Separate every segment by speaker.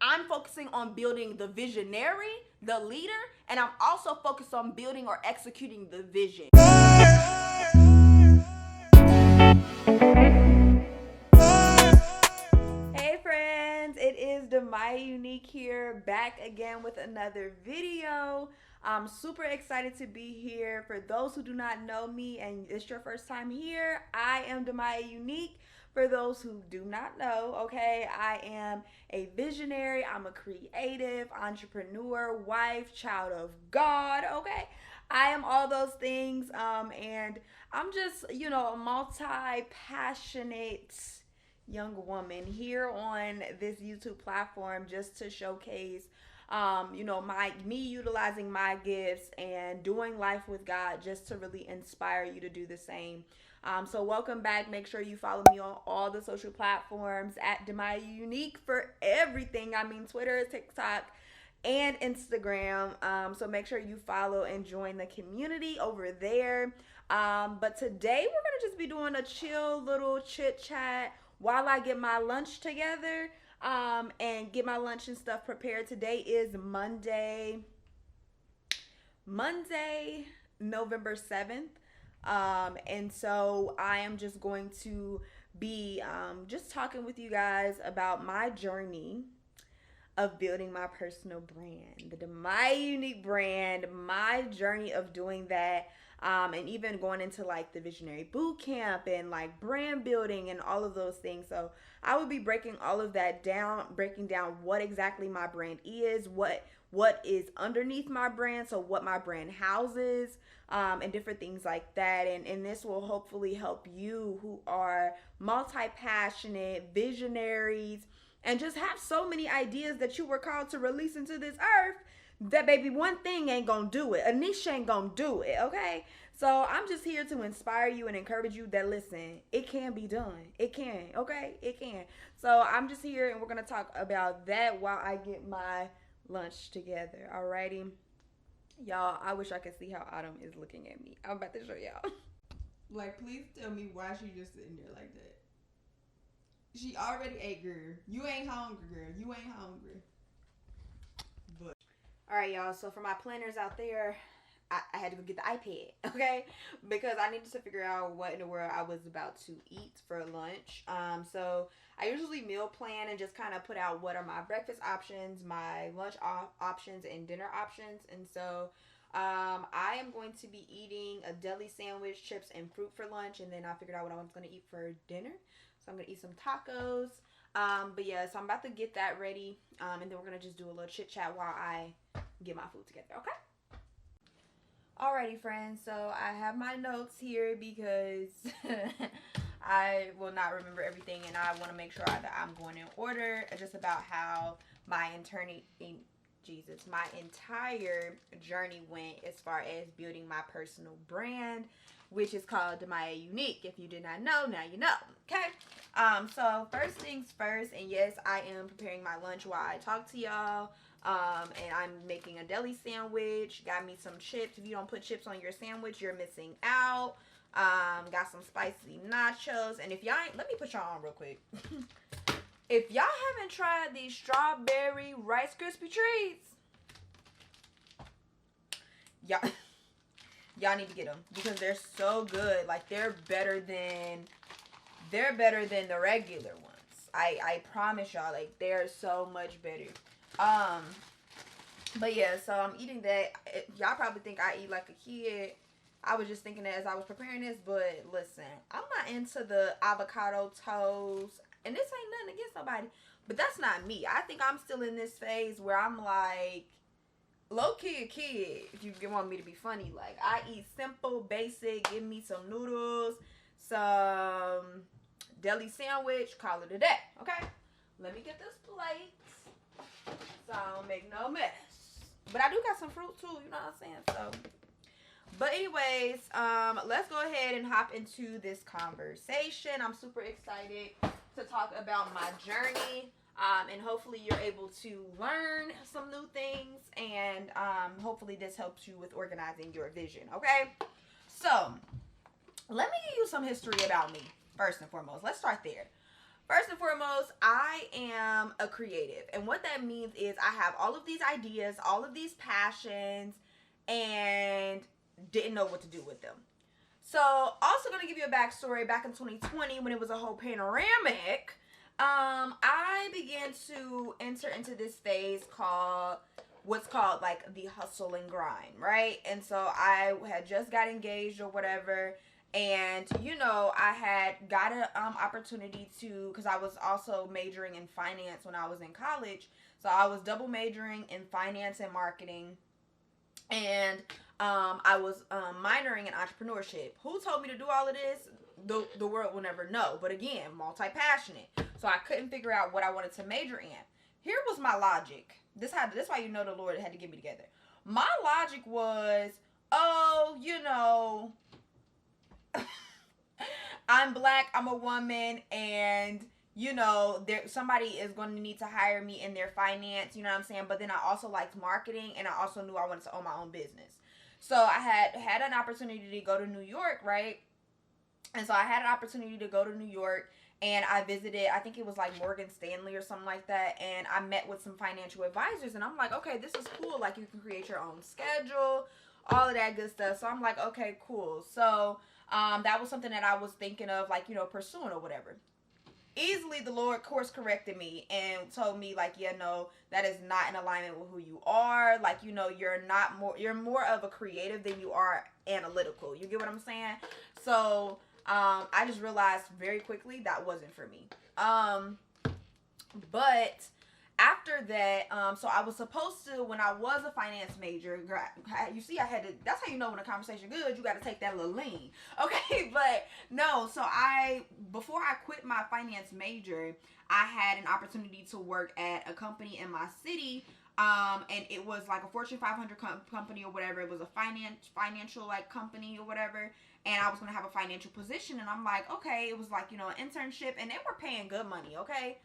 Speaker 1: I'm focusing on building the visionary, the leader, and I'm also focused on building or executing the vision. Hey friends, it is DEMYAH Unique here, back again with another video. I'm super excited to be here. For those who do not know me and it's your first time here, I am DEMYAH Unique. For those who do not know, okay, I am a visionary, I'm a creative, entrepreneur, wife, child of God, okay? I am all those things, and I'm just, a multi-passionate young woman here on this YouTube platform just to showcase me utilizing my gifts and doing life with God just to really inspire you to do the same. So welcome back. Make sure you follow me on all the social platforms at DEMYAH Unique for everything. I mean, Twitter, TikTok, and Instagram. So make sure you follow and join the community over there. But today we're going to just be doing a chill little chit chat while I get my lunch together and get my lunch and stuff prepared. Today is Monday, November 7th. And so I am just going to be just talking with you guys about my journey of building my personal brand, the DEMYAH Unique brand, my journey of doing that. And even going into like the visionary boot camp and like brand building and all of those things. So I will be breaking all of that down, breaking down what exactly my brand is, what is underneath my brand, so what my brand houses, and different things like that. And this will hopefully help you who are multi-passionate visionaries and just have so many ideas that you were called to release into this earth that baby one thing ain't gonna do it. A niche ain't gonna do it, okay? So I'm just here to inspire you and encourage you that listen, it can be done. It can, okay? It can. So I'm just here and we're gonna talk about that while I get my lunch together. Alrighty. Y'all, I wish I could see how Autumn is looking at me. I'm about to show y'all.
Speaker 2: Like, please tell me why she just sitting there like that. She already ate, girl. You ain't hungry, girl. You ain't hungry. But
Speaker 1: Alright, y'all. So for my planners out there, I had to go get the iPad, okay? Because I needed to figure out what in the world I was about to eat for lunch. So I usually meal plan and just kind of put out what are my breakfast options, my lunch options, and dinner options. And so I am going to be eating a deli sandwich, chips, and fruit for lunch. And then I figured out what I was going to eat for dinner. So I'm going to eat some tacos. But yeah, so I'm about to get that ready. And then we're going to just do a little chit chat while I get my food together, okay? Alrighty, friends, so I have my notes here because I will not remember everything and I want to make sure that I'm going in order just about how my entire journey went as far as building my personal brand, which is called DEMYAH Unique. If you did not know, now you know, okay? So first things first, and yes, I am preparing my lunch while I talk to y'all. And I'm making a deli sandwich. Got me some chips. If you don't put chips on your sandwich, you're missing out. Got some spicy nachos. And if y'all ain't, let me put y'all on real quick. If y'all haven't tried these strawberry Rice Krispie treats, y'all need to get them because they're so good. Like they're better than the regular ones. I promise y'all, like they're so much better. But yeah, so I'm eating that. Y'all probably think I eat like a kid. I was just thinking that as I was preparing this, but listen, I'm not into the avocado toast, and this ain't nothing against nobody, but that's not me. I think I'm still in this phase where I'm like, low-key a kid, if you want me to be funny. Like, I eat simple, basic, give me some noodles, some deli sandwich, call it a day, okay? Let me get this plate. So I don't make no mess. But I do got some fruit too, you know what I'm saying? So, but anyways, let's go ahead and hop into this conversation. I'm super excited to talk about my journey. And hopefully you're able to learn some new things. And hopefully this helps you with organizing your vision, okay? So, let me give you some history about me, first and foremost. Let's start there. First and foremost, I am a creative. And what that means is I have all of these ideas, all of these passions, and didn't know what to do with them. So, also going to give you a backstory. Back in 2020, when it was a whole panoramic, I began to enter into this phase called what's called like the hustle and grind, right? And so I had just got engaged or whatever, and I had got an opportunity to, because I was also majoring in finance when I was in college, so I was double majoring in finance and marketing, and I was minoring in entrepreneurship. Who told me to do all of this? The world will never know. But again, multi-passionate. So I couldn't figure out what I wanted to major in. Here was my logic. This why you know the Lord had to get me together. My logic was, I'm black, I'm a woman, and somebody is going to need to hire me in their finance, you know what I'm saying? But then I also liked marketing, and I also knew I wanted to own my own business. So I had an opportunity to go to New York, right? And so I had an opportunity to go to New York, and I visited, I think it was like Morgan Stanley or something like that, and I met with some financial advisors, and I'm like, okay, this is cool. Like, you can create your own schedule, all of that good stuff. So I'm like, okay, cool. So that was something that I was thinking of, like, pursuing or whatever. Easily the Lord course corrected me and told me, like, yeah, no, that is not in alignment with who you are. Like, you're more of a creative than you are analytical. You get what I'm saying? So I just realized very quickly that wasn't for me. But after that, so I was supposed to, when I was a finance major, you see, I had to, that's how you know when a conversation good, you got to take that little lean. Okay, but no, so before I quit my finance major, I had an opportunity to work at a company in my city, and it was like a Fortune 500 company or whatever. It was a financial like company or whatever, and I was going to have a financial position, and I'm like, okay, it was like, an internship, and they were paying good money, okay?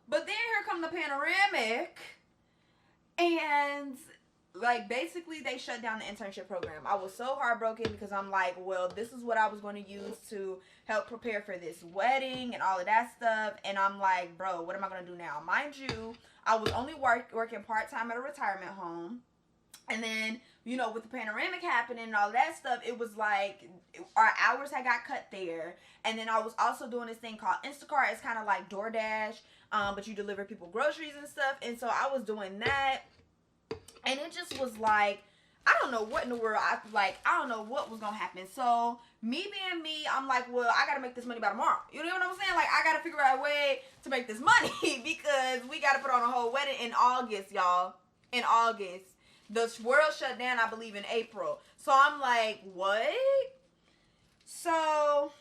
Speaker 1: But then here come the panoramic, and like basically they shut down the internship program. I was so heartbroken because I'm like, well, this is what I was going to use to help prepare for this wedding and all of that stuff. And I'm like, bro, what am I going to do now? Mind you, I was only working part-time at a retirement home. And then, with the panoramic happening and all that stuff, it was like our hours had got cut there. And then I was also doing this thing called Instacart. It's kind of like DoorDash, but you deliver people groceries and stuff. And so I was doing that. And it just was like, I don't know what in the world. I don't know what was going to happen. So me being me, I'm like, well, I got to make this money by tomorrow. You know what I'm saying? Like, I got to figure out a way to make this money because we got to put on a whole wedding in August, y'all. In August. The world shut down, I believe, in April. So I'm like, what? So,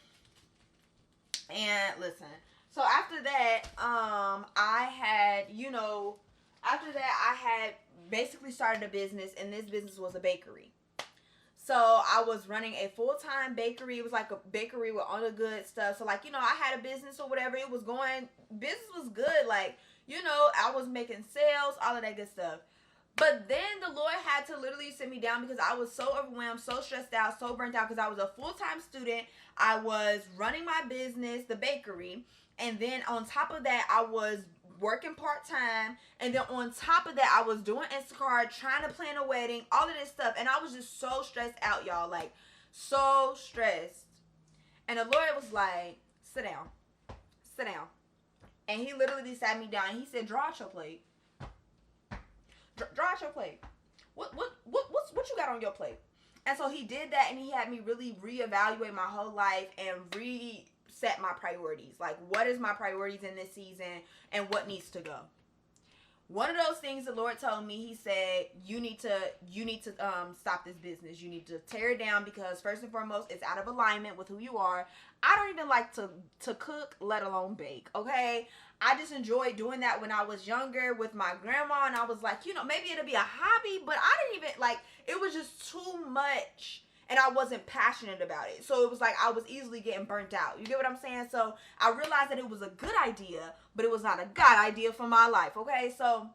Speaker 1: and listen. So after that, I had basically started a business, and this business was a bakery. So I was running a full-time bakery. It was like a bakery with all the good stuff. So like, I had a business or whatever. It was going, business was good. Like, I was making sales, all of that good stuff. But then the Lord had to literally sit me down because I was so overwhelmed, so stressed out, so burnt out because I was a full-time student. I was running my business, the bakery. And then on top of that, I was working part-time. And then on top of that, I was doing Instacart, trying to plan a wedding, all of this stuff. And I was just so stressed out, y'all. Like, so stressed. And the Lord was like, sit down. Sit down. And he literally sat me down. And he said, draw out your plate. Draw out your plate. What you got on your plate? And so he did that, and he had me really reevaluate my whole life and reset my priorities. Like, what is my priorities in this season and what needs to go? One of those things the Lord told me, he said, you need to stop this business. You need to tear it down because first and foremost, it's out of alignment with who you are. I don't even like to cook, let alone bake, okay? I just enjoyed doing that when I was younger with my grandma, and I was like, maybe it'll be a hobby, but I didn't even, like, it was just too much, and I wasn't passionate about it. So it was like I was easily getting burnt out. You get what I'm saying? So I realized that it was a good idea, but it was not a God idea for my life, okay? So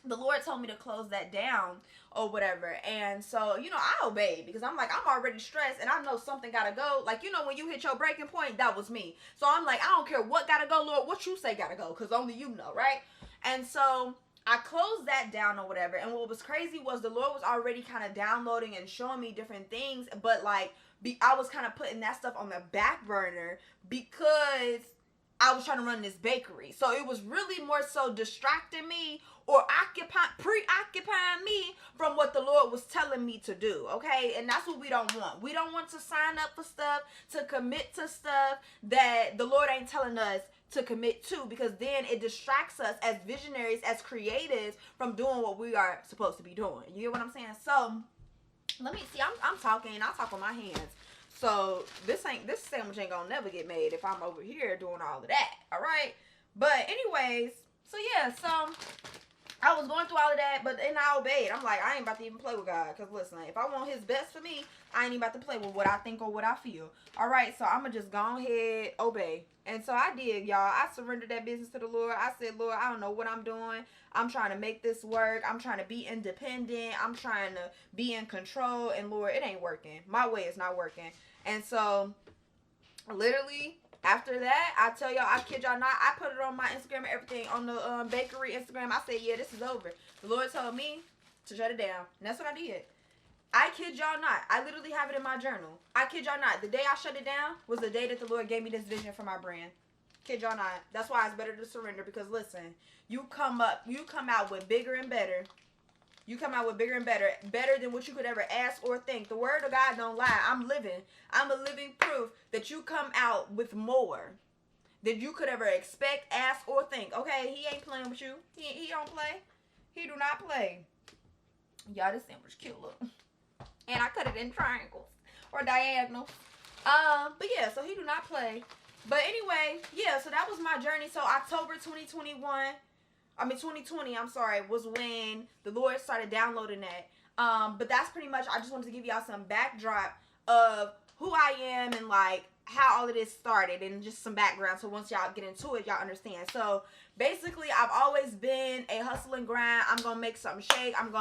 Speaker 1: the Lord told me to close that down or whatever. And so, I obeyed because I'm like, I'm already stressed and I know something gotta go. Like, when you hit your breaking point, that was me. So I'm like, I don't care what gotta go, Lord, what you say gotta go, because only you know, right? And so I closed that down or whatever. And what was crazy was the Lord was already kind of downloading and showing me different things, but like, I was kind of putting that stuff on the back burner because I was trying to run this bakery. So it was really more so distracting me or preoccupying me from what the Lord was telling me to do, okay? And that's what we don't want. We don't want to sign up for stuff, to commit to stuff that the Lord ain't telling us to commit to, because then it distracts us as visionaries, as creatives, from doing what we are supposed to be doing. You get what I'm saying? So let me see. I'm talking. I talk with my hands. So this sandwich ain't gonna never get made if I'm over here doing all of that. All right. But anyways, so yeah. So I was going through all of that, but then I obeyed. I'm like, I ain't about to even play with God. Because listen, if I want his best for me, I ain't even about to play with what I think or what I feel. All right, so I'm going to just go ahead, obey. And so I did, y'all. I surrendered that business to the Lord. I said, Lord, I don't know what I'm doing. I'm trying to make this work. I'm trying to be independent. I'm trying to be in control. And Lord, it ain't working. My way is not working. And so, literally, after that, I tell y'all, I kid y'all not, I put it on my Instagram and everything, on the bakery Instagram. I said, yeah, this is over. The Lord told me to shut it down. And that's what I did. I kid y'all not. I literally have it in my journal. I kid y'all not. The day I shut it down was the day that the Lord gave me this vision for my brand. Kid y'all not. That's why it's better to surrender, because listen, you come out with bigger and better. You come out with bigger and better than what you could ever ask or think. The word of God don't lie. I'm a living proof that you come out with more than you could ever expect, ask, or think. Okay, he ain't playing with you. He don't play. He do not play. Y'all, this sandwich cute, look. And I cut it in triangles or diagonals. But yeah, so he do not play. But anyway, yeah, so that was my journey. So October 2020, I'm sorry, was when the Lord started downloading that. But that's pretty much, I just wanted to give y'all some backdrop of who I am and like how all of this started and just some background. So once y'all get into it, y'all understand. So basically, I've always been a hustle and grind. I'm going to make something shake. I'm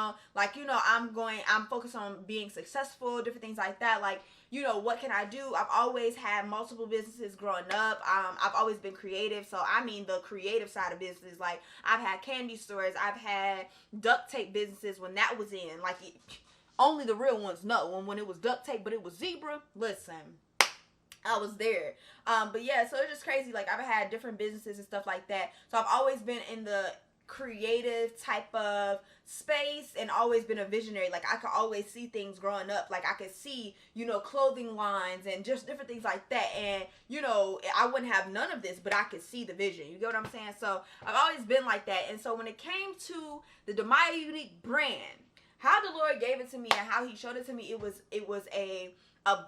Speaker 1: focused on being successful, different things like that. Like, what can I do? I've always had multiple businesses growing up. I've always been creative. So, I mean, the creative side of business, like I've had candy stores. I've had duct tape businesses when that was in. Like, only the real ones know when it was duct tape, but it was zebra. Listen, I was there. But yeah, so it's just crazy. Like, I've had different businesses and stuff like that. So I've always been in the creative type of space and always been a visionary. Like, I could always see things growing up. Like, I could see, clothing lines and just different things like that. And, I wouldn't have none of this, but I could see the vision. You get what I'm saying? So I've always been like that. And so when it came to the DEMYAH unique brand, how the Lord gave it to me and how he showed it to me, it was a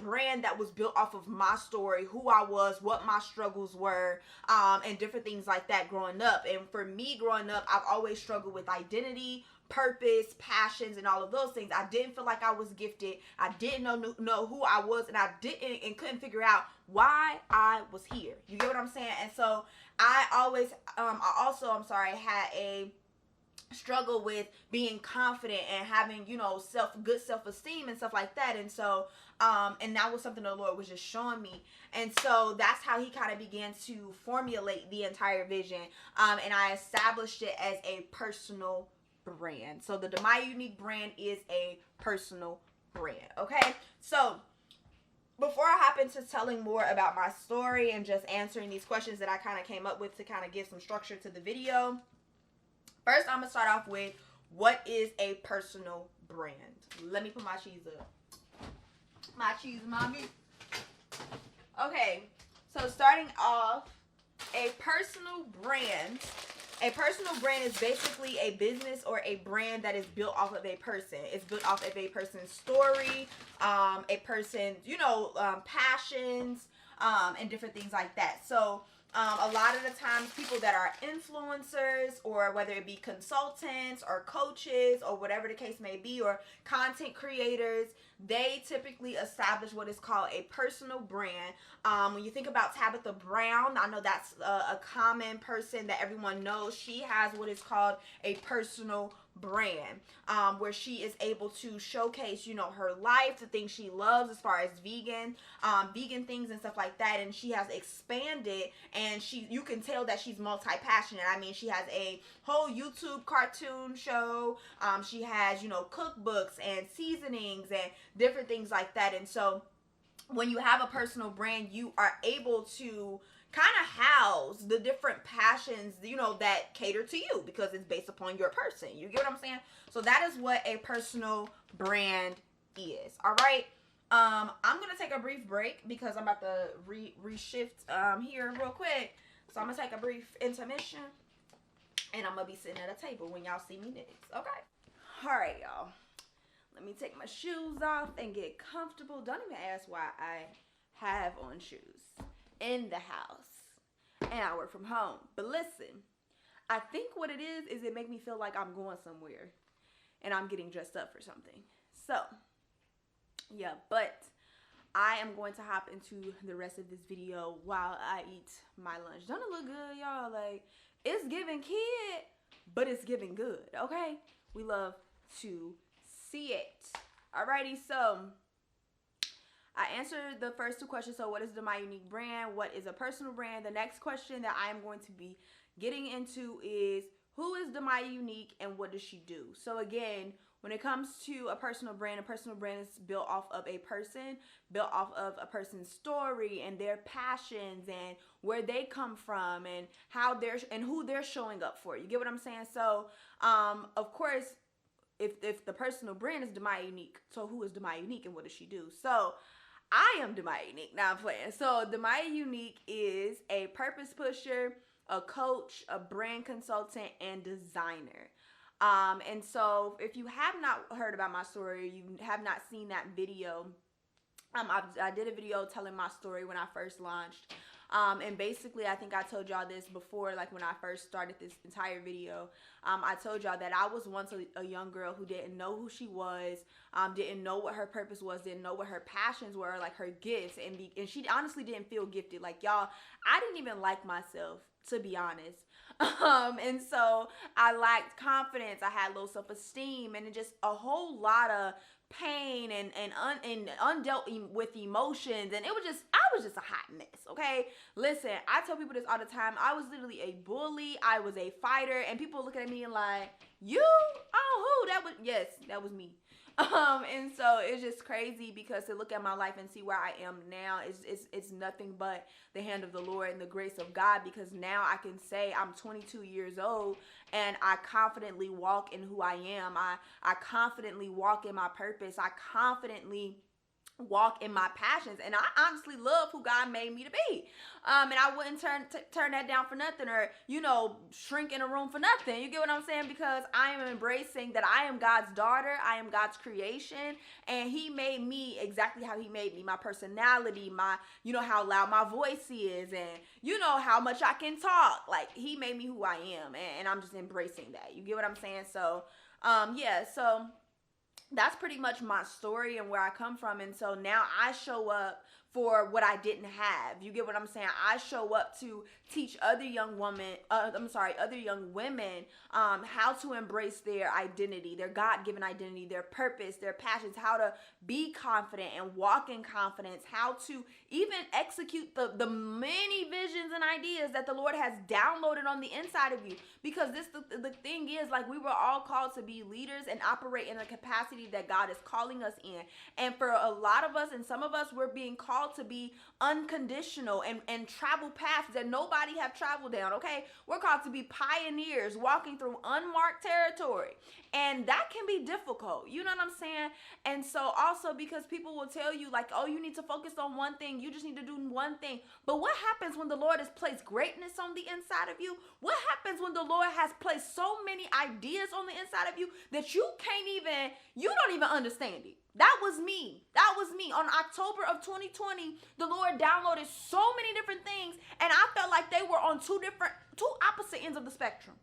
Speaker 1: brand that was built off of my story, who I was, what my struggles were, and different things like that growing up. And for me growing up, I've always struggled with identity, purpose, passions, and all of those things. I didn't feel like I was gifted. I didn't know who I was, and I couldn't figure out why I was here. You get what I'm saying? And so I always, had a struggle with being confident and having, good self-esteem and stuff like that. And so, and that was something the Lord was just showing me. And so that's how he kind of began to formulate the entire vision. And I established it as a personal brand. So the DEMYAH unique brand is a personal brand. Okay. So before I hop into telling more about my story and just answering these questions that I kind of came up with to kind of give some structure to the video, first, I'm going to start off with, what is a personal brand? Let me put my cheese up. My cheese, mommy. Okay, so starting off, a personal brand is basically a business or a brand that is built off of a person. It's built off of a person's story, a person's, passions, and different things like that. So A lot of the times, people that are influencers, or whether it be consultants or coaches or whatever the case may be, or content creators, they typically establish what is called a personal brand. When you think about Tabitha Brown, I know that's a common person that everyone knows. She has what is called a personal brand, where she is able to showcase, her life, the things she loves as far as vegan things and stuff like that. And she has expanded, and you can tell that she's multi-passionate. I mean, she has a whole YouTube cartoon show. She has, cookbooks and seasonings and different things like that. And so when you have a personal brand, you are able to kind of house the different passions, that cater to you, because it's based upon your person. You get what I'm saying? So that is what a personal brand is. All right. I'm going to take a brief break because I'm about to reshift here real quick. So I'm going to take a brief intermission, and I'm going to be sitting at a table when y'all see me next. Okay. All right, y'all. Let me take my shoes off and get comfortable. Don't even ask why I have on shoes in the house, and I work from home. But listen, I think what it is it make me feel like I'm going somewhere and I'm getting dressed up for something. So yeah, but I am going to hop into the rest of this video while I eat my lunch. Don't it look good, y'all? Like, it's giving kid, but it's giving good, okay? We love to see it. Alrighty, so I answered the first two questions. So what is the My Unique brand? What is a personal brand? The next question that I am going to be getting into is, who is DEMYAH Unique and what does she do? So again, when it comes to a personal brand is built off of a person, built off of a person's story and their passions and where they come from and who they're showing up for. You get what I'm saying? So, of course, if the personal brand is DEMYAH Unique, so who is DEMYAH Unique and what does she do? So I am DEMYAH Unique. Now I'm playing. So DEMYAH Unique is a purpose pusher, a coach, a brand consultant, and designer. And so if you have not heard about my story, you have not seen that video, I did a video telling my story when I first launched. And basically, I think I told y'all this before, like when I first started this entire video. I told y'all that I was once a young girl who didn't know who she was, didn't know what her purpose was, didn't know what her passions were, like her gifts, and she honestly didn't feel gifted. Like, y'all, I didn't even like myself, to be honest. And so I lacked confidence. I had low self-esteem, and just a whole lot of pain and undealt with emotions, and I was just a hot mess. Okay, listen, I tell people this all the time. I was literally a bully. I was a fighter, and people looking at me and like, you? Oh, who? That was me. And so it's just crazy because to look at my life and see where I am now it's nothing but the hand of the Lord and the grace of God, because now I can say I'm 22 years old and I confidently walk in who I am. I confidently walk in my purpose. I confidently walk in my passions, and I honestly love who God made me to be, and I wouldn't turn that down for nothing, or shrink in a room for nothing. You get what I'm saying? Because I am embracing that I am God's daughter, I am God's creation, and He made me exactly how He made me. My personality, my how loud my voice is, and how much I can talk. Like, He made me who I am, and I'm just embracing that. You get what I'm saying? So yeah, so that's pretty much my story and where I come from. And so now I show up for what I didn't have. You get what I'm saying? I show up to teach other young women, other young women, how to embrace their identity, their God-given identity, their purpose, their passions, how to be confident and walk in confidence, how to even execute the many visions and ideas that the Lord has downloaded on the inside of you. Because the thing is, like, we were all called to be leaders and operate in a capacity that God is calling us in. And for a lot of us, and some of us, we're being called to be unconditional and travel paths that nobody have traveled down. Okay, we're called to be pioneers walking through unmarked territory, and that can be difficult. You know what I'm saying? And so also, because people will tell you like, oh, you need to focus on one thing, you just need to do one thing. But what happens when the Lord has placed greatness on the inside of you? What happens when the Lord has placed so many ideas on the inside of you that you don't even understand it? That was me. That was me. On October of 2020, the Lord downloaded so many different things, and I felt like they were on two opposite ends of the spectrum.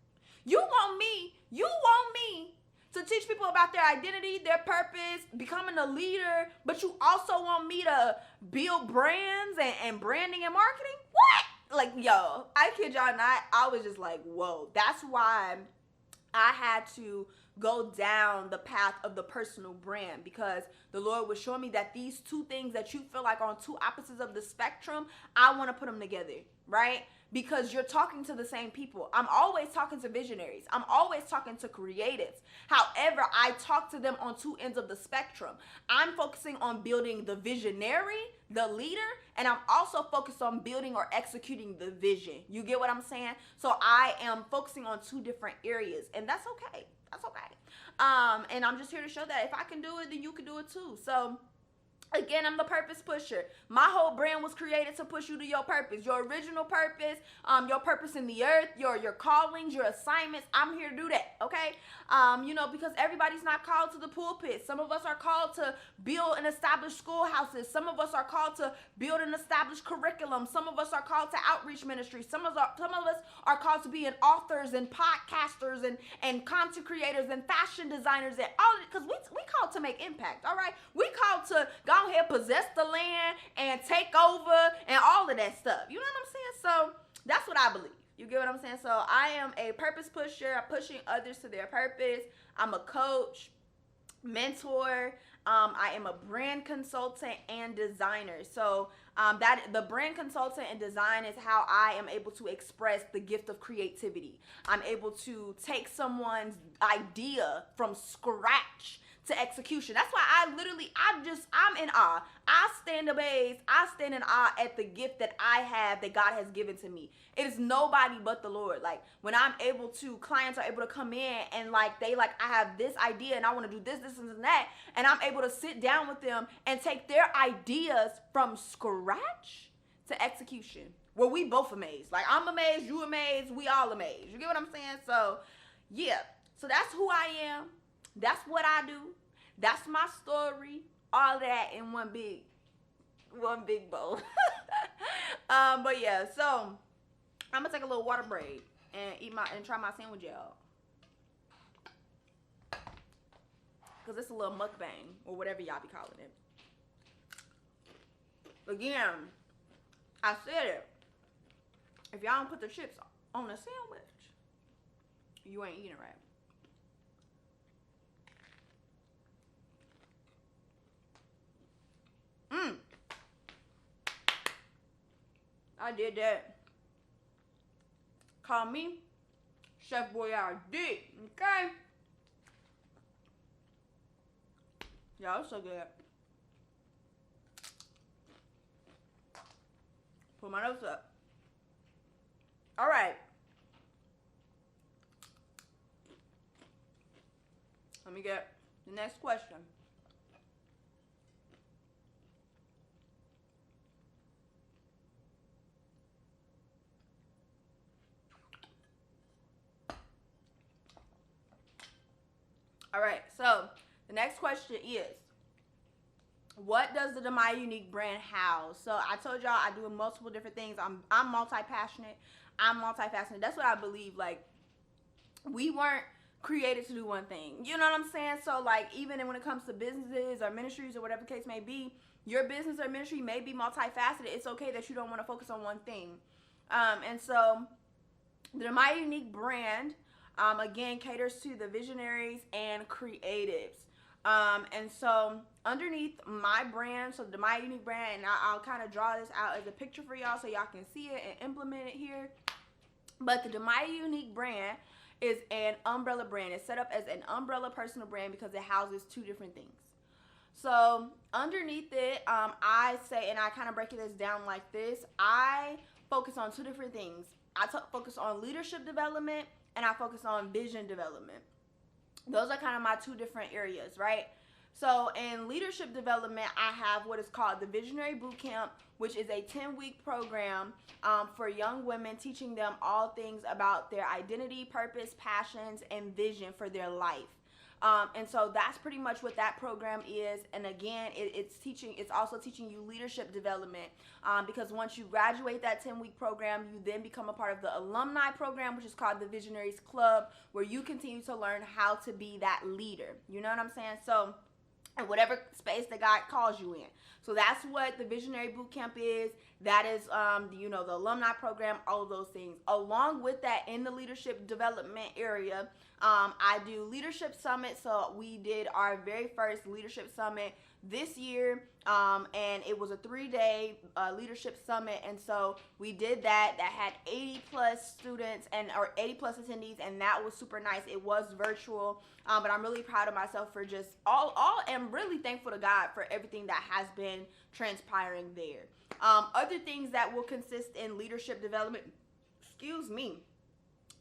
Speaker 1: You want me to teach people about their identity, their purpose, becoming a leader, but you also want me to build brands and branding and marketing? What? Like, yo, I kid y'all not. I was just like, whoa. That's why I had to go down the path of the personal brand, because the Lord was showing me that these two things that you feel like on two opposites of the spectrum, I want to put them together, right? Because you're talking to the same people. I'm always talking to visionaries. I'm always talking to creatives. However, I talk to them on two ends of the spectrum. I'm focusing on building the visionary, the leader, and I'm also focused on building or executing the vision. You get what I'm saying? So I am focusing on two different areas, and that's okay. That's okay. And I'm just here to show that if I can do it, then you can do it too. So again, I'm the purpose pusher. My whole brand was created to push you to your purpose, your original purpose, your purpose in the earth, your callings, your assignments. I'm here to do that, okay? Because everybody's not called to the pulpit. Some of us are called to build and establish schoolhouses. Some of us are called to build and establish curriculum. Some of us are called to outreach ministry. Some of us are called to be authors and podcasters and content creators and fashion designers and all, because we called to make impact, all right? We called to go ahead, possess the land and take over and all of that stuff. You know what I'm saying? So that's what I believe. You get what I'm saying? So I am a purpose pusher. I'm pushing others to their purpose. I'm a coach, mentor. I am a brand consultant and designer. So that the brand consultant and design is how I am able to express the gift of creativity. I'm able to take someone's idea from scratch to execution. That's why I'm in awe. I stand amazed. I stand in awe at the gift that I have, that God has given to me. It is nobody but the Lord. Like, when clients are able to come in and I have this idea and I want to do this, this, and that, and I'm able to sit down with them and take their ideas from scratch to execution. Well, we both amazed. Like, I'm amazed, you amazed, we all amazed. You get what I'm saying? So, yeah. So that's who I am. That's what I do. That's my story. All that in one big bowl. But yeah, so I'm gonna take a little water break and try my sandwich out. Cause it's a little mukbang or whatever y'all be calling it. Again, I said it. If y'all don't put the chips on the sandwich, you ain't eating right. I did that. Call me Chef Boyardee, okay? Y'all so good. Put my notes up. All right. Let me get the next question. All right, so the next question is, what does the DEMYAH Unique brand house? So I told y'all I do multiple different things. I'm multi-passionate. I'm multifaceted. That's what I believe. Like, we weren't created to do one thing. You know what I'm saying? So, like, even when it comes to businesses or ministries or whatever the case may be, your business or ministry may be multifaceted. It's okay that you don't want to focus on one thing. And so the DEMYAH Unique brand, again, caters to the visionaries and creatives. And so underneath my brand, so the DEMYAH Unique brand, and I'll kind of draw this out as a picture for y'all so y'all can see it and implement it here. But the DEMYAH Unique brand is an umbrella brand. It's set up as an umbrella personal brand because it houses two different things. So underneath it, I say, and I kind of break this down like this, I focus on two different things. I focus on leadership development, and I focus on vision development. Those are kind of my two different areas, right? So in leadership development, I have what is called the Visionary Bootcamp, which is a 10-week program for young women, teaching them all things about their identity, purpose, passions, and vision for their life. And so that's pretty much what that program is. And again, it's also teaching you leadership development, because once you graduate that 10-week program, you then become a part of the alumni program, which is called the Visionaries Club, where you continue to learn how to be that leader. You know what I'm saying? So, in whatever space that God calls you in. So that's what the Visionary Boot Camp is. That is, the alumni program, all of those things. Along with that, in the leadership development area, I do leadership summit. So we did our very first leadership summit this year, and it was a 3-day leadership summit. And so we did that had 80 plus students or 80 plus attendees, and that was super nice. It was virtual, but I'm really proud of myself for just all and really thankful to God for everything that has been transpiring there. Other things that will consist in leadership development,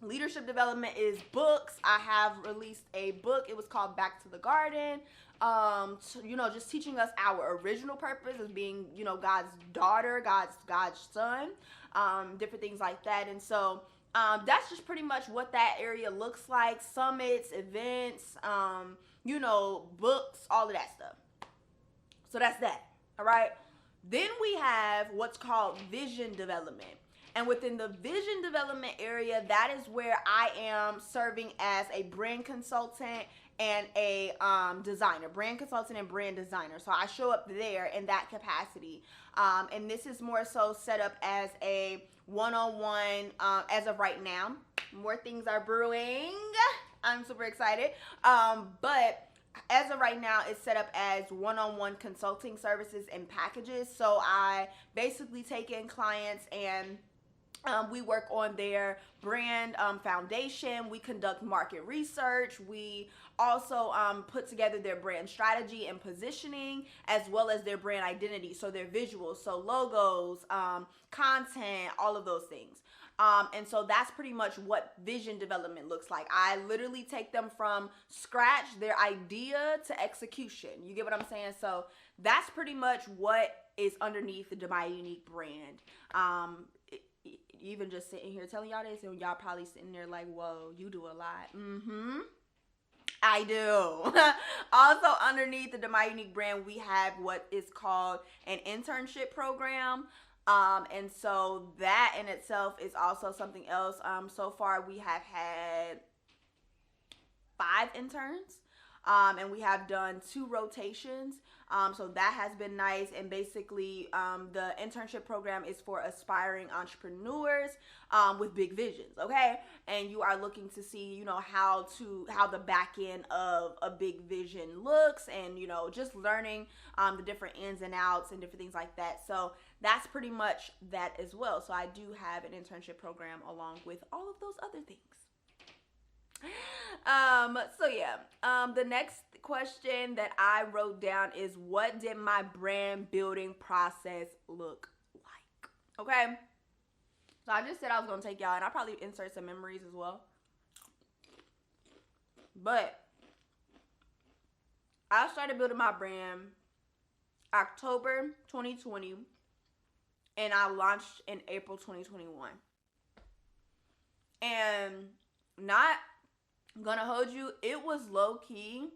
Speaker 1: leadership development is books. I have released a book. It was called Back to the Garden. Just teaching us our original purpose as being, God's daughter, God's son, different things like that. And so that's just pretty much what that area looks like. Summits, events, books, all of that stuff. So that's that. All right. Then we have what's called vision development. And within the vision development area, that is where I am serving as a brand consultant and a brand consultant and brand designer. So I show up there in that capacity. And this is more so set up as a one-on-one as of right now. More things are brewing. I'm super excited. But as of right now, it's set up as one-on-one consulting services and packages. So I basically take in clients and we work on their brand foundation. We conduct market research. We also put together their brand strategy and positioning, as well as their brand identity. So their visuals, so logos, content, all of those things. And so that's pretty much what vision development looks like. I literally take them from scratch, their idea to execution. You get what I'm saying? So that's pretty much what is underneath the DEMYAH Unique brand. Even just sitting here telling y'all this, and y'all probably sitting there like, whoa, you do a lot. I do. Also, underneath the DEMYAH Unique brand, we have what is called an internship program. And so that in itself is also something else. So far, we have had 5 interns. And we have done 2 rotations. So that has been nice. And basically, the internship program is for aspiring entrepreneurs with big visions, okay? And you are looking to see, how the back end of a big vision looks, and, just learning the different ins and outs and different things like that. So that's pretty much that as well. So I do have an internship program along with all of those other things. The next question that I wrote down is, what did my brand building process look like? Okay. So I just said I was going to take y'all, and I'll probably insert some memories as well. But I started building my brand October 2020, and I launched in April 2021. And not gonna hold you, it was low-key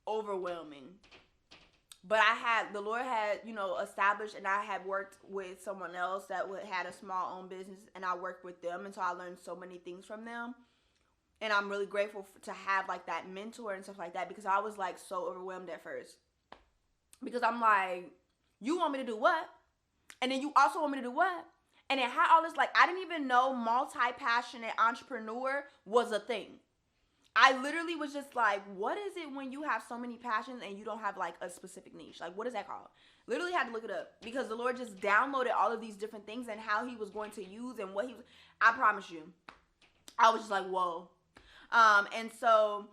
Speaker 1: overwhelming. But the Lord had, established, and I had worked with someone else that had a small owned business, and I worked with them, and so I learned so many things from them. And I'm really grateful to have like that mentor and stuff like that, because I was like so overwhelmed at first. Because I'm like, you want me to do what? And then you also want me to do what? And it had all this, like, I didn't even know multi-passionate entrepreneur was a thing. I literally was just like, what is it when you have so many passions and you don't have like a specific niche? Like, what is that called? Literally had to look it up, because the Lord just downloaded all of these different things and how he was going to use and what I promise you, I was just like, whoa. And so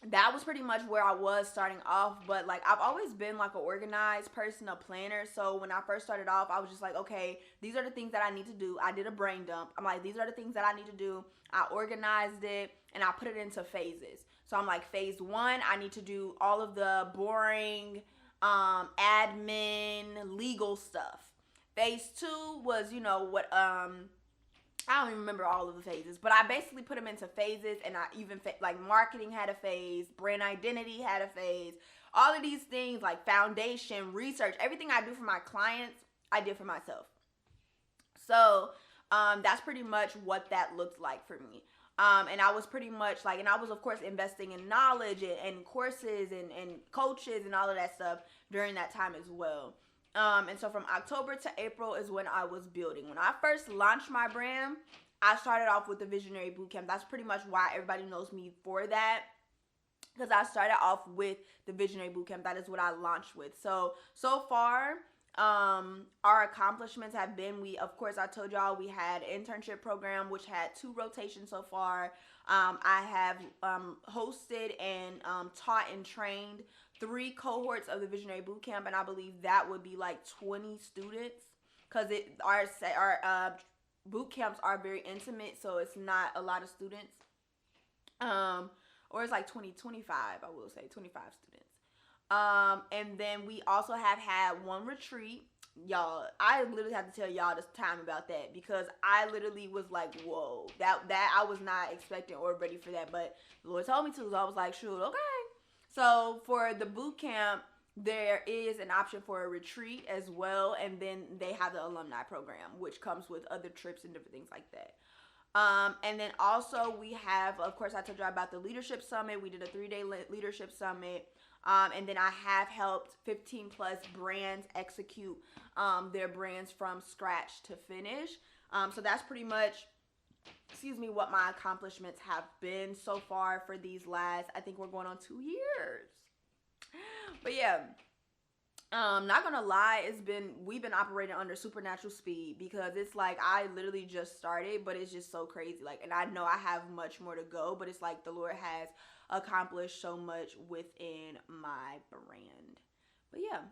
Speaker 1: that was pretty much where I was starting off. But like, I've always been like an organized person, a planner. So when I first started off, I was just like, okay, these are the things that I need to do. I did a brain dump. I'm like, these are the things that I need to do. I organized it and I put it into phases. So I'm like, phase 1, I need to do all of the boring admin legal stuff. Phase 2 was, I don't even remember all of the phases, but I basically put them into phases, and I even like marketing had a phase, brand identity had a phase, all of these things like foundation, research, everything I do for my clients, I did for myself. So that's pretty much what that looked like for me. And I was pretty much like, and I was of course investing in knowledge and courses and coaches and all of that stuff during that time as well. And so from October to April is when I was building. When I first launched my brand, I started off with the Visionary Bootcamp. That's pretty much why everybody knows me for that, because I started off with the Visionary Bootcamp. That is what I launched with. So far, our accomplishments have been, we, of course, I told y'all we had an internship program, which had 2 rotations so far. I have hosted and taught and trained 3 cohorts of the Visionary Bootcamp, and I believe that would be like 20 students, because our boot camps are very intimate, so it's not a lot of students. Or it's like 25, I will say 25 students. And then we also have had 1 retreat. Y'all, I literally have to tell y'all this time about that, because I literally was like, whoa, that I was not expecting or ready for that, but the Lord told me to, so I was like, shoot, okay. So for the boot camp, there is an option for a retreat as well, and then they have the alumni program, which comes with other trips and different things like that. And then also we have, of course, I told you about the leadership summit. We did a 3-day leadership summit. And then I have helped 15 plus brands execute their brands from scratch to finish. So that's pretty much, what my accomplishments have been so far for these last, I think we're going on 2 years. But yeah, not gonna lie, we've been operating under supernatural speed, because it's like I literally just started, but it's just so crazy. Like, and I know I have much more to go, but it's like the Lord has accomplished so much within my brand. But yeah,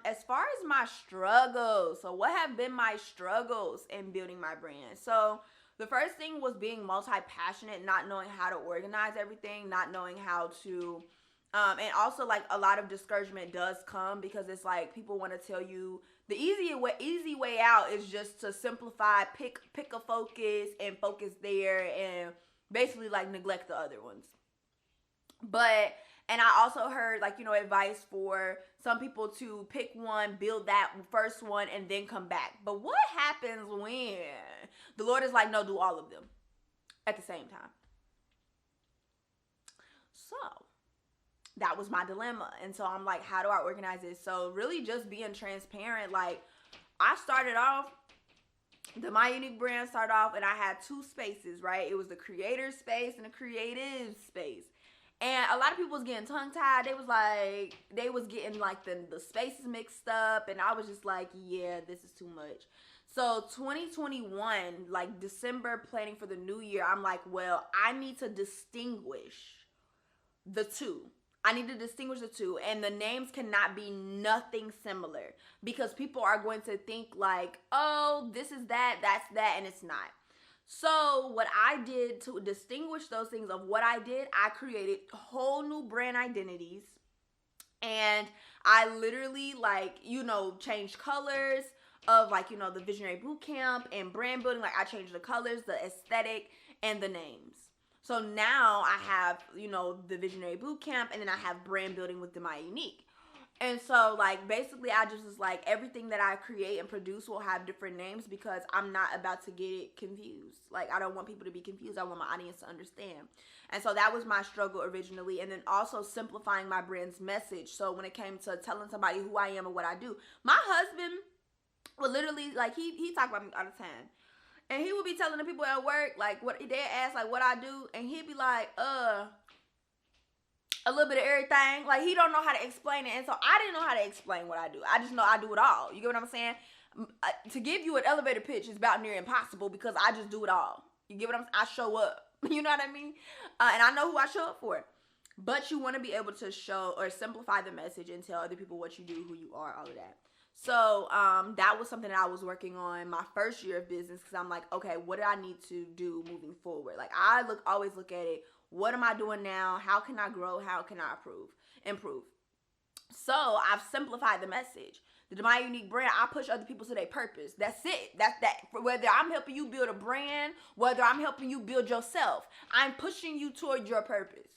Speaker 1: as far as my struggles, so what have been my struggles in building my brand? So the first thing was being multi-passionate, not knowing how to organize everything, not knowing how to and also like a lot of discouragement does come, because it's like people want to tell you the easy way out is just to simplify, pick a focus and focus there, and basically like neglect the other ones. And I also heard like, advice for some people to pick one, build that first one, and then come back. But what happens when the Lord is like, no, do all of them at the same time? So that was my dilemma. And so I'm like, how do I organize this? So really just being transparent. Like, I started off, my unique brand started off, and I had 2 spaces, right? It was the creator space and the creative space. And a lot of people was getting tongue-tied. They was getting like the spaces mixed up. And I was just like, yeah, this is too much. So 2021, like December, planning for the new year, I'm like, well, I need to distinguish the 2. I need to distinguish the 2, and the names cannot be nothing similar, because people are going to think like, oh, this is that, that's that, and it's not. So what I did to distinguish those things of what I did, I created whole new brand identities, and I literally changed colors of the Visionary Bootcamp and brand building. Like, I changed the colors, the aesthetic, and the names. So now I have, the Visionary Bootcamp, and then I have brand building with DEMYAH Unique. And so, basically, I just was like, everything that I create and produce will have different names, because I'm not about to get it confused. Like, I don't want people to be confused. I want my audience to understand. And so that was my struggle originally. And then also simplifying my brand's message. So when it came to telling somebody who I am and what I do, my husband would literally, he talked about me all the time. And he would be telling the people at work, what they ask, what I do, and he'd be like, a little bit of everything. Like, he don't know how to explain it, and so I didn't know how to explain what I do. I just know I do it all. You get what I'm saying? To give you an elevator pitch is about near impossible, because I just do it all. You get what I'm saying? I show up. You know what I mean? And I know who I show up for. But you want to be able to show or simplify the message and tell other people what you do, who you are, all of that. So that was something that I was working on my first year of business, because I'm like, okay, what do I need to do moving forward? Like, I always look at it, what am I doing now? How can I grow? How can I improve? So I've simplified the message. The DEMYAH Unique brand, I push other people to their purpose. That's it. That's that. Whether I'm helping you build a brand, whether I'm helping you build yourself, I'm pushing you toward your purpose.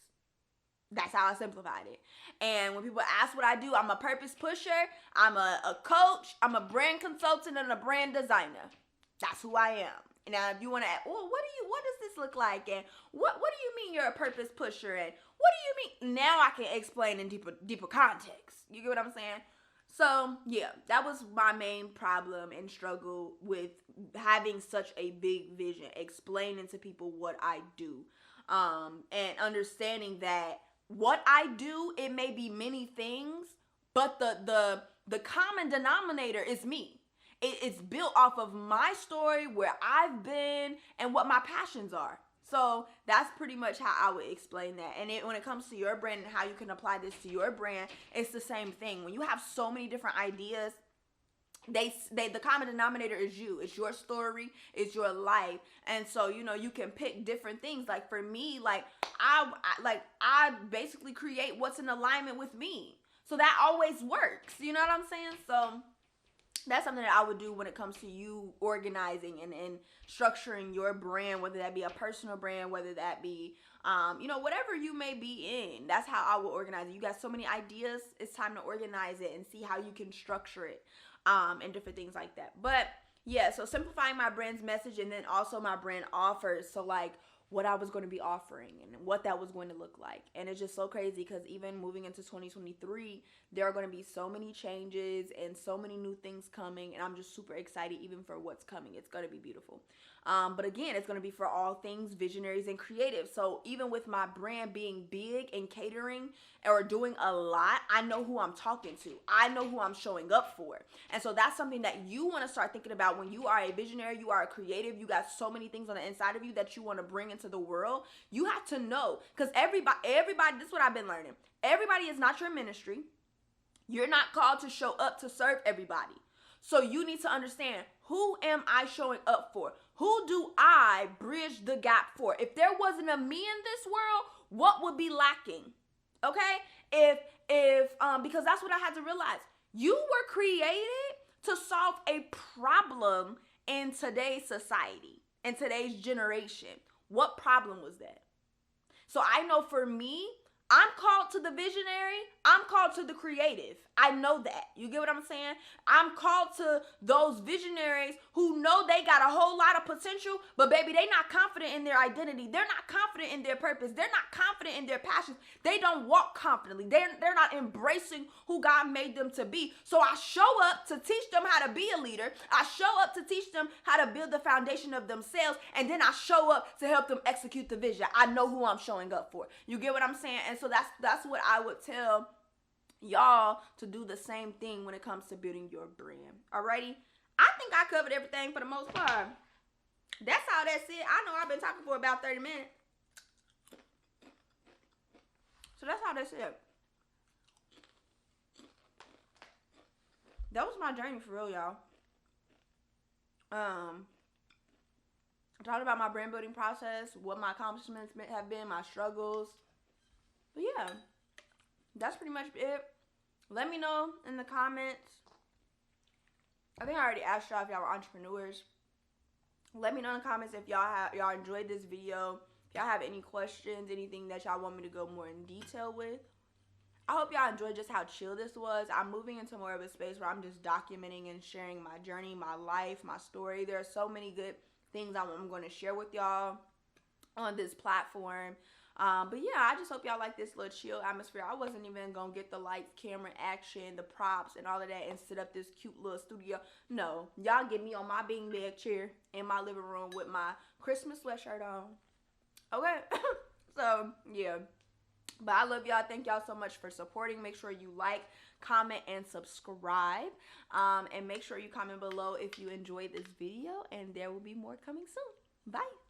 Speaker 1: That's how I simplified it. And when people ask what I do, I'm a purpose pusher, I'm a coach, I'm a brand consultant, and a brand designer. That's who I am. Now, if you want to ask, well, what does this look like? And what do you mean you're a purpose pusher? And what do you mean? Now I can explain in deeper context. You get what I'm saying? So, yeah, that was my main problem and struggle with having such a big vision, explaining to people what I do, and understanding that what I do, it may be many things, but the common denominator is me. It's built off of my story, where I've been, and what my passions are. So that's pretty much how I would explain that. And when it comes to your brand and how you can apply this to your brand, it's the same thing. When you have so many different ideas, the common denominator is you. It's your story. It's your life. And so, you can pick different things. Like for me, I basically create what's in alignment with me. So that always works. You know what I'm saying? So that's something that I would do when it comes to you organizing and structuring your brand, whether that be a personal brand, whether that be, whatever you may be in. That's how I will organize it. You got so many ideas. It's time to organize it and see how you can structure it, and different things like that. But yeah, so simplifying my brand's message, and then also my brand offers. So like what I was going to be offering and what that was going to look like. And it's just so crazy because even moving into 2023, there are going to be so many changes and so many new things coming. And I'm just super excited even for what's coming. It's going to be beautiful. But again, it's going to be for all things visionaries and creative. So even with my brand being big and catering or doing a lot, I know who I'm talking to. I know who I'm showing up for. And so that's something that you want to start thinking about when you are a visionary, you are a creative, you got so many things on the inside of you that you want to bring into the world. You have to know, because everybody, this is what I've been learning. Everybody is not your ministry. You're not called to show up to serve everybody. So you need to understand, who am I showing up for? Who do I bridge the gap for? If there wasn't a me in this world, what would be lacking? Okay? Because that's what I had to realize. You were created to solve a problem in today's society, in today's generation. What problem was that? So I know for me, I'm called to the visionary. I'm called to the creative. I know that. You get what I'm saying? I'm called to those visionaries who know they got a whole lot of potential, but baby, they not confident in their identity. They're not confident in their purpose. They're not confident in their passions. They don't walk confidently. They're not embracing who God made them to be. So I show up to teach them how to be a leader. I show up to teach them how to build the foundation of themselves. And then I show up to help them execute the vision. I know who I'm showing up for. You get what I'm saying? And so that's what I would tell y'all to do, the same thing when it comes to building your brand. Alrighty? I think I covered everything for the most part. That's all that's it. I know I've been talking for about 30 minutes. So that's all that's it. That was my journey for real, y'all. I talked about my brand building process, what my accomplishments have been, my struggles. But yeah, that's pretty much it. Let me know in the comments. I think I already asked y'all if y'all were entrepreneurs. Let me know in the comments if y'all enjoyed this video. If y'all have any questions, anything that y'all want me to go more in detail with. I hope y'all enjoyed just how chill this was. I'm moving into more of a space where I'm just documenting and sharing my journey, my life, my story. There are so many good things I'm going to share with y'all on this platform. But yeah, I just hope y'all like this little chill atmosphere. I wasn't even gonna get the lights, camera, action, the props, and all of that and set up this cute little studio. No, y'all get me on my beanbag chair in my living room with my Christmas sweatshirt on. Okay? So, yeah. But I love y'all. Thank y'all so much for supporting. Make sure you like, comment, and subscribe. And make sure you comment below if you enjoyed this video. And there will be more coming soon. Bye.